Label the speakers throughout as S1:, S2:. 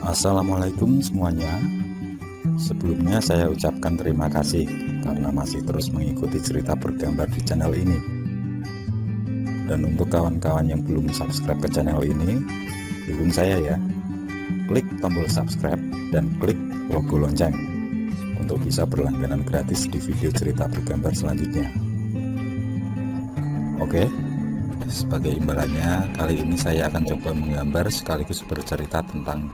S1: Assalamualaikum semuanya. Sebelumnya saya ucapkan terima kasih karena masih terus mengikuti cerita bergambar di channel ini. Dan untuk kawan-kawan yang belum subscribe ke channel ini, dukung saya ya. Klik tombol subscribe dan klik logo lonceng untuk bisa berlangganan gratis di video cerita bergambar selanjutnya. Oke, sebagai imbalannya kali ini saya akan coba menggambar sekaligus bercerita tentang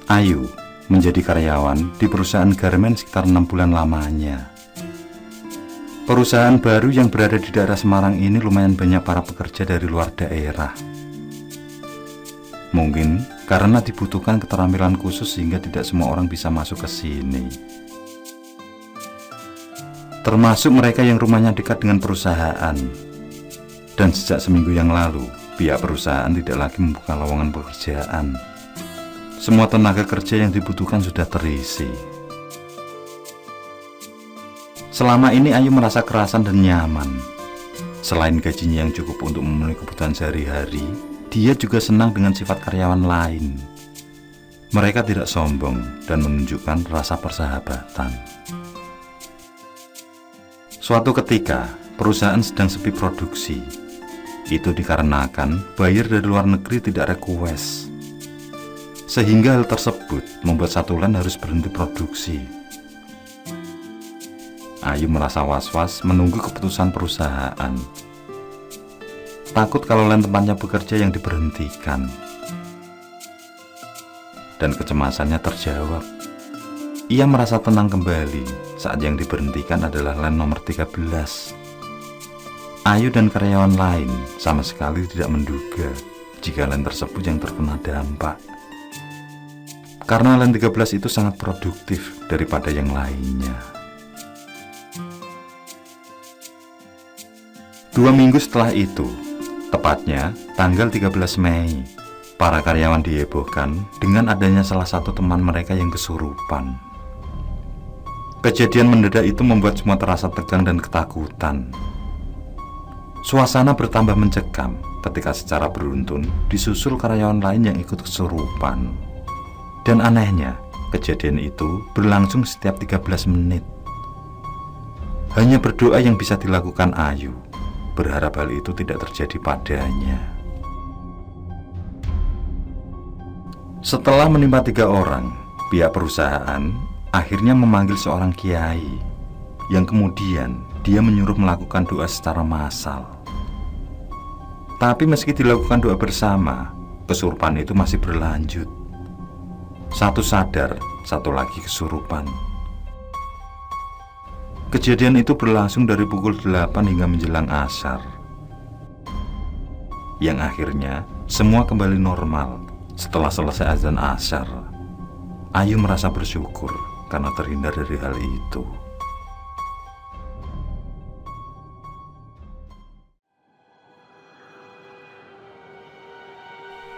S2: Ayu menjadi karyawan di perusahaan garmen sekitar 6 bulan lamanya. Perusahaan baru yang berada di daerah Semarang ini lumayan banyak para pekerja dari luar daerah. Mungkin karena dibutuhkan keterampilan khusus sehingga tidak semua orang bisa masuk ke sini. Termasuk mereka yang rumahnya dekat dengan perusahaan. Dan sejak seminggu yang lalu, pihak perusahaan tidak lagi membuka lowongan pekerjaan. Semua tenaga kerja yang dibutuhkan sudah terisi. Selama ini Ayu merasa kerasan dan nyaman. Selain gajinya yang cukup untuk memenuhi kebutuhan sehari-hari, dia juga senang dengan sifat karyawan lain. Mereka tidak sombong dan menunjukkan rasa persahabatan. Suatu ketika, perusahaan sedang sepi produksi. Itu dikarenakan buyer dari luar negeri tidak request. Sehingga hal tersebut membuat satu line harus berhenti produksi. Ayu merasa was-was menunggu keputusan perusahaan. Takut kalau line tempatnya bekerja yang diberhentikan. Dan kecemasannya terjawab. Ia merasa tenang kembali saat yang diberhentikan adalah line nomor 13. Ayu dan karyawan lain sama sekali tidak menduga jika line tersebut yang terkena dampak. Karena line 13 itu sangat produktif daripada yang lainnya. 2 minggu setelah itu, tepatnya tanggal 13 Mei, para karyawan dihebohkan dengan adanya salah satu teman mereka yang kesurupan. Kejadian mendadak itu membuat semua terasa tegang dan ketakutan. Suasana bertambah mencekam ketika secara beruntun disusul karyawan lain yang ikut kesurupan. Dan anehnya, kejadian itu berlangsung setiap 13 menit. Hanya berdoa yang bisa dilakukan Ayu, berharap hal itu tidak terjadi padanya. Setelah menimpa 3 orang, pihak perusahaan akhirnya memanggil seorang kiai, yang kemudian dia menyuruh melakukan doa secara massal. Tapi meski dilakukan doa bersama, kesurupan itu masih berlanjut. Satu sadar, satu lagi kesurupan. Kejadian itu berlangsung dari pukul 8 hingga menjelang asar. Yang akhirnya semua kembali normal setelah selesai azan asar. Ayu merasa bersyukur karena terhindar dari hal itu.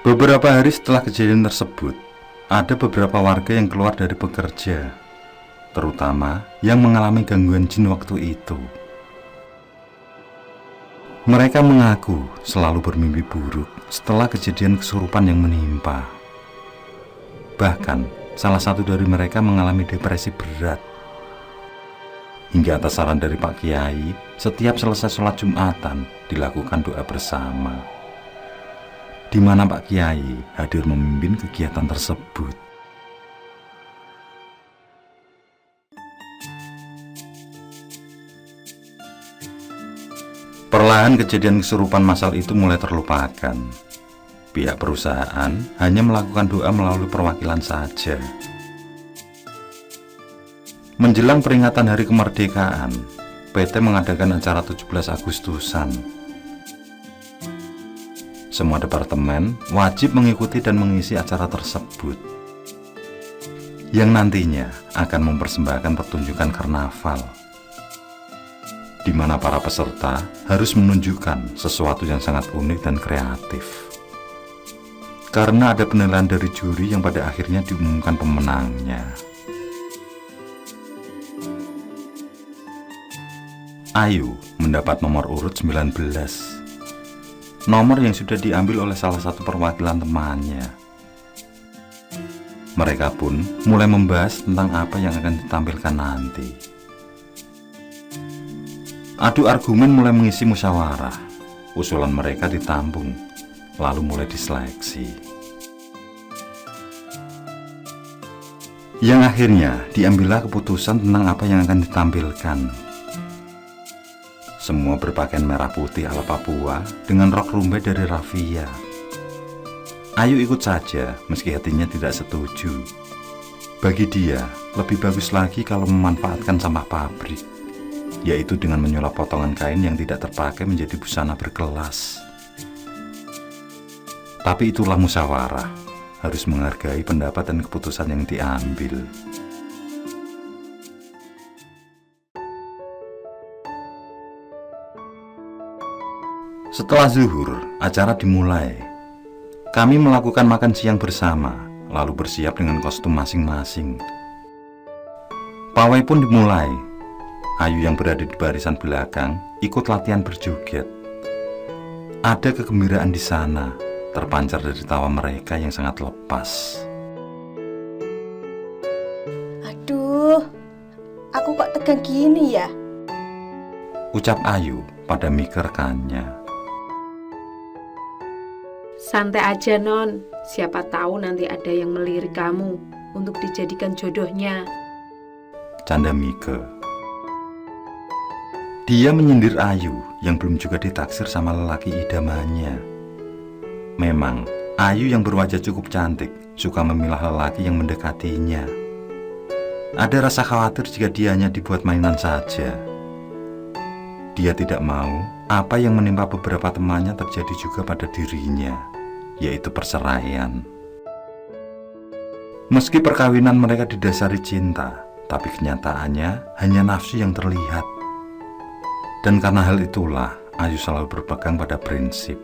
S2: Beberapa hari setelah kejadian tersebut, ada beberapa warga yang keluar dari pekerja, terutama yang mengalami gangguan jin waktu itu. Mereka mengaku selalu bermimpi buruk setelah kejadian kesurupan yang menimpa. Bahkan, salah satu dari mereka mengalami depresi berat. Hingga atas saran dari Pak Kiai, setiap selesai sholat Jumatan dilakukan doa bersama, di mana Pak Kiai hadir memimpin kegiatan tersebut. Perlahan kejadian kesurupan massal itu mulai terlupakan. Pihak perusahaan hanya melakukan doa melalui perwakilan saja. Menjelang peringatan Hari Kemerdekaan, PT mengadakan acara 17 Agustusan. Semua departemen wajib mengikuti dan mengisi acara tersebut, yang nantinya akan mempersembahkan pertunjukan karnaval, di mana para peserta harus menunjukkan sesuatu yang sangat unik dan kreatif. Karena ada penilaian dari juri yang pada akhirnya diumumkan pemenangnya. Ayu mendapat nomor urut 19, nomor yang sudah diambil oleh salah satu perwakilan temannya. Mereka pun mulai membahas tentang apa yang akan ditampilkan nanti. Adu argumen mulai mengisi musyawarah. Usulan mereka ditampung, lalu mulai diseleksi. Yang akhirnya diambillah keputusan tentang apa yang akan ditampilkan. Semua berpakaian merah putih ala Papua dengan rok rumbai dari Raffia. Ayu ikut saja meski hatinya tidak setuju. Bagi dia, lebih bagus lagi kalau memanfaatkan sampah pabrik, yaitu dengan menyulap potongan kain yang tidak terpakai menjadi busana berkelas. Tapi itulah musyawarah, harus menghargai pendapat dan keputusan yang diambil. Setelah zuhur, acara dimulai. Kami melakukan makan siang bersama, lalu bersiap dengan kostum masing-masing. Pawai pun dimulai. Ayu yang berada di barisan belakang ikut latihan berjoget. Ada kegembiraan di sana, terpancar dari tawa mereka yang sangat lepas.
S3: Aduh, aku kok tegang gini ya?
S2: Ucap Ayu pada mic rekannya.
S4: Santai aja Non, siapa tahu nanti ada yang melirik kamu untuk dijadikan jodohnya.
S2: Canda Mike. Dia menyindir Ayu yang belum juga ditaksir sama lelaki idamannya. Memang, Ayu yang berwajah cukup cantik suka memilah lelaki yang mendekatinya. Ada rasa khawatir jika dia hanya dibuat mainan saja. Dia tidak mau apa yang menimpa beberapa temannya terjadi juga pada dirinya, yaitu perceraian. Meski perkawinan mereka didasari cinta, tapi kenyataannya hanya nafsu yang terlihat. Dan karena hal itulah, Ayu selalu berpegang pada prinsip.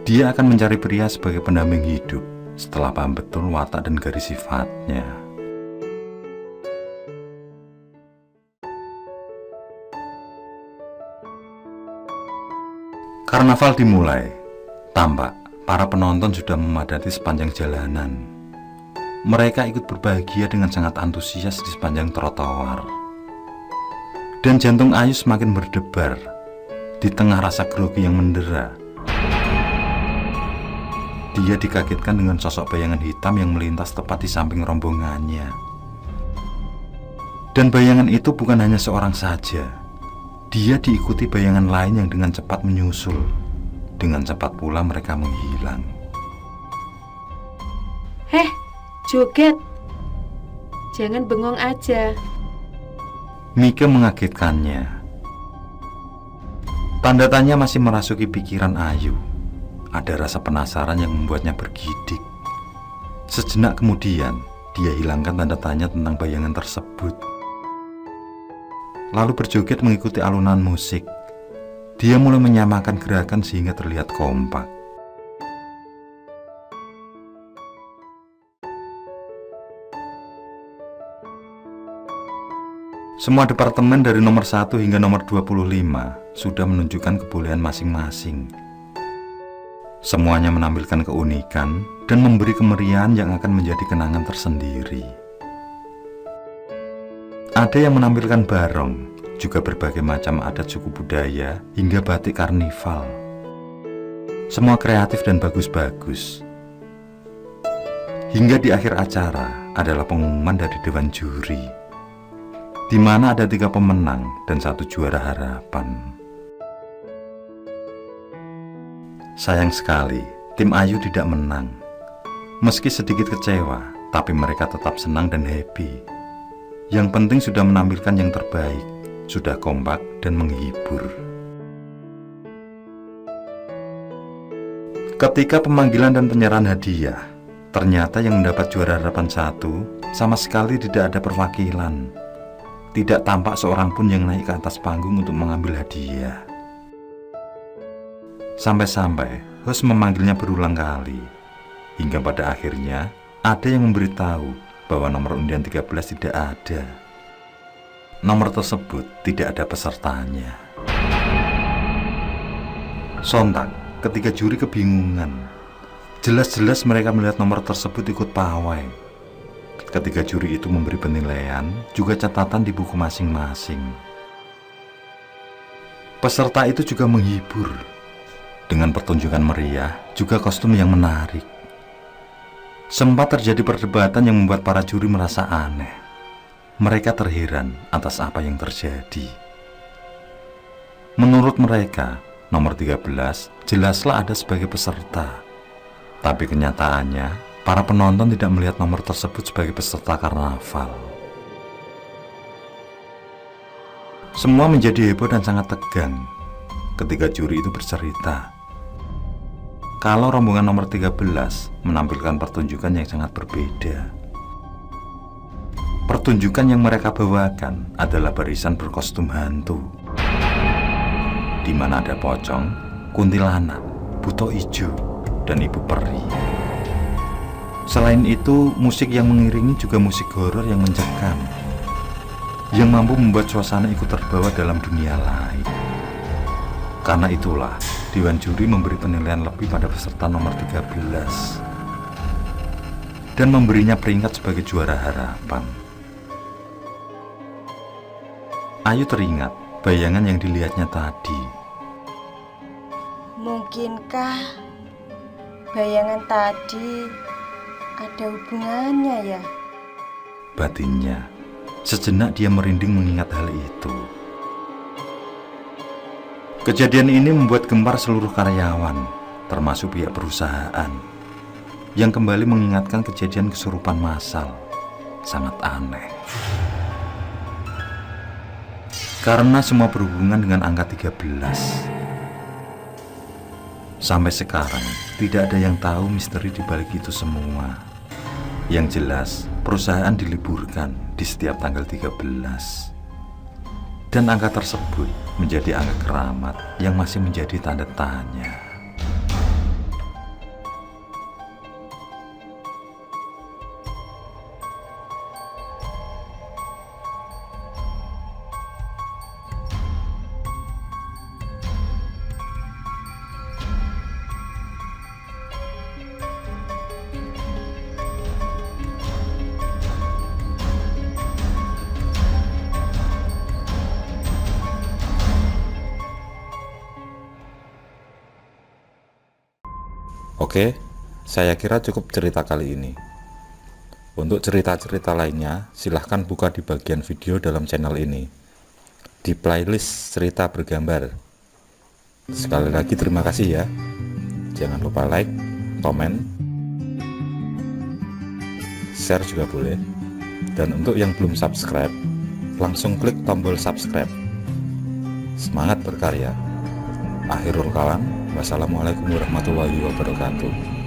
S2: Dia akan mencari pria sebagai pendamping hidup setelah paham betul watak dan garis sifatnya. Karnaval dimulai. Tampak para penonton sudah memadati sepanjang jalanan. Mereka ikut berbahagia dengan sangat antusias di sepanjang trotoar. Dan jantung Ayu semakin berdebar di tengah rasa grogi yang mendera. Dia dikagetkan dengan sosok bayangan hitam yang melintas tepat di samping rombongannya. Dan bayangan itu bukan hanya seorang saja. Dia diikuti bayangan lain yang dengan cepat menyusul. Dengan cepat pula mereka menghilang.
S4: Joget. Jangan bengong aja.
S2: Mike mengagetkannya. Tanda tanya masih merasuki pikiran Ayu. Ada rasa penasaran yang membuatnya bergidik. Sejenak kemudian, dia hilangkan tanda tanya tentang bayangan tersebut. Lalu berjoget mengikuti alunan musik. Dia mulai menyamakan gerakan sehingga terlihat kompak. Semua departemen dari nomor 1 hingga nomor 25 sudah menunjukkan kebolehan masing-masing. Semuanya menampilkan keunikan dan memberi kemeriahan yang akan menjadi kenangan tersendiri. Ada yang menampilkan barong, juga berbagai macam adat suku budaya hingga batik karnival. Semua kreatif dan bagus-bagus. Hingga di akhir acara adalah pengumuman dari Dewan Juri, di mana ada 3 pemenang dan 1 juara harapan. Sayang sekali, Tim Ayu tidak menang. Meski sedikit kecewa, tapi mereka tetap senang dan happy. Yang penting sudah menampilkan yang terbaik, sudah kompak dan menghibur. Ketika pemanggilan dan penyerahan hadiah, ternyata yang mendapat juara harapan 1 sama sekali tidak ada perwakilan. Tidak tampak seorang pun yang naik ke atas panggung untuk mengambil hadiah. Sampai-sampai host memanggilnya berulang kali, hingga pada akhirnya ada yang memberitahu bahwa nomor undian 13 tidak ada. Nomor tersebut tidak ada pesertanya. Sontak, ketika juri kebingungan. Jelas-jelas mereka melihat nomor tersebut ikut pawai. Ketika juri itu memberi penilaian, juga catatan di buku masing-masing. Peserta itu juga menghibur dengan pertunjukan meriah, juga kostum yang menarik. Sempat terjadi perdebatan yang membuat para juri merasa aneh. Mereka terheran atas apa yang terjadi. Menurut mereka, nomor 13 jelaslah ada sebagai peserta. Tapi kenyataannya, para penonton tidak melihat nomor tersebut sebagai peserta karnaval. Semua menjadi heboh dan sangat tegang ketika juri itu bercerita kalau rombongan nomor 13 menampilkan pertunjukan yang sangat berbeda. Pertunjukan yang mereka bawakan adalah barisan berkostum hantu, di mana ada pocong, kuntilanak, buto ijo, dan ibu peri. Selain itu, musik yang mengiringi juga musik horor yang mencekam, yang mampu membuat suasana ikut terbawa dalam dunia lain. Karena itulah, Dewan Juri memberi penilaian lebih pada peserta nomor 13 dan memberinya peringkat sebagai juara harapan. Ayu teringat bayangan yang dilihatnya tadi.
S3: Mungkinkah bayangan tadi ada hubungannya ya?
S2: Batinnya, sejenak dia merinding mengingat hal itu. Kejadian ini membuat gempar seluruh karyawan, termasuk pihak perusahaan, yang kembali mengingatkan kejadian kesurupan massal. Sangat aneh. Karena semua berhubungan dengan angka 13. Sampai sekarang, tidak ada yang tahu misteri di balik itu semua. Yang jelas, perusahaan diliburkan di setiap tanggal 13. Dan angka tersebut menjadi angka keramat yang masih menjadi tanda tanya.
S1: Oke, saya kira cukup cerita kali ini. Untuk cerita-cerita lainnya, silahkan buka di bagian video dalam channel ini, di playlist cerita bergambar. Sekali lagi terima kasih ya. Jangan lupa like, komen, share juga boleh. Dan untuk yang belum subscribe, langsung klik tombol subscribe. Semangat berkarya. Akhirul kalam, wassalamualaikum warahmatullahi wabarakatuh.